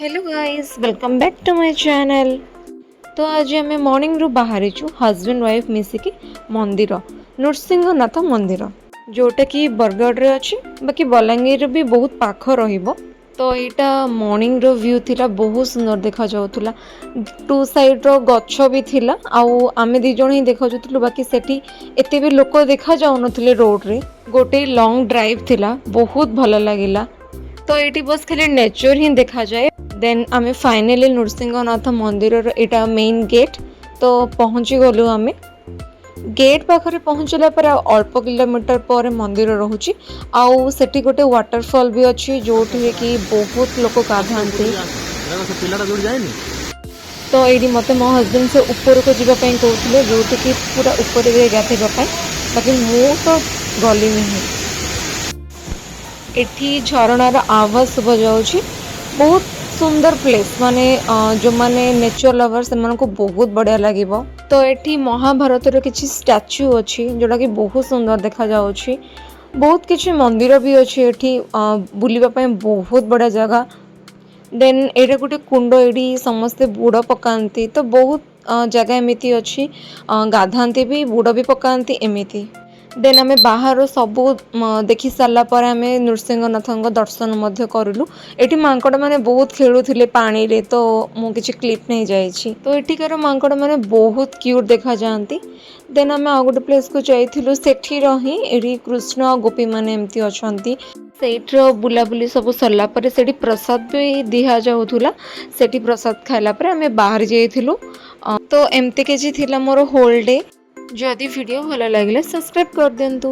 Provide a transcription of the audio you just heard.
Hello guys welcome back to my channel. तो आज आम मॉर्निंग रू बाहरी हजबैंड वाइफ मिसिकी मंदिर नृसिंहनाथ मंदिर जोटा कि बरगढ़ अच्छी बाकी बलांगीर भी बहुत पाख रहिबो। तो यहाँ मॉर्निंग रो व्यू थिला बहुत सुंदर देखा जाउथुला। टू साइड रो गच्छ भी थिला आउ आमे दी जण ही देखा जाउथुलु बाकी सेठी एते भी लोक देखा जाउ नथिले रोड रे। गोटे लॉन्ग ड्राइव थिला बहुत भल लागिला। तो ये बस खाली नेचर ही देखा जाए। देन आमे फाइनली नृसिंहनाथ मंदिर एटा मेन गेट तो पहुँची गलु। आमे गेट पाखरे पहुँचला पर अल्प किलोमीटर पर मंदिर रोची आउ सेठी गोटे वाटरफॉल भी अच्छी जो कि बहुत लोक गाधांती। तो ये मते मो हस्बैंड से ऊपर को जीवाई कहते जो कि पूरा ऊपर गाधेवाई बाकी मु तो गली नहीं। एठी झरणार आवाज सुबह जाऊँगी। बहुत सुंदर प्लेस माने जो माने नेचर लवर से को बहुत बढ़िया लगे। तो एठी महाभारत किसी स्टैच्यू अच्छी जोटा कि बहुत सुंदर देखा जाउछि। बहुत किसी मंदिर भी अच्छी एठी बुलिबा पय बहुत बड़ा जगह। देन एटा गोटे कुंड एडी समस्ते बुड़ पकाती तो बहुत जगह एमती अच्छी गाधांती भी बुड़ भी पकाती एमती। देन आमे बाहर सबू देखि सारा पर आमे नृसिंहनाथ दर्शन करूँ। एटी मांकड़ मैंने बहुत खेलुले पानी रे तो मु किछि क्लिप नहीं जाइछि। तो एठिकार मांकड़ मैंने बहुत क्यूट देखा जाती। देन आमे आ गोटे प्लेस को जाइथिलु सेठी रही एठी कृष्ण और गोपी माने एमती अछंती। सेठर बुलाबुली सब सरला पर सेठी प्रसाद भी दिया जाउथुला। सेठी प्रसाद खाइला पर आमे बाहर जाइथिलु। तो एमती के जी थिला मोर होल डे। जदि वीडियो भल लगे सब्सक्राइब कर दिंतु।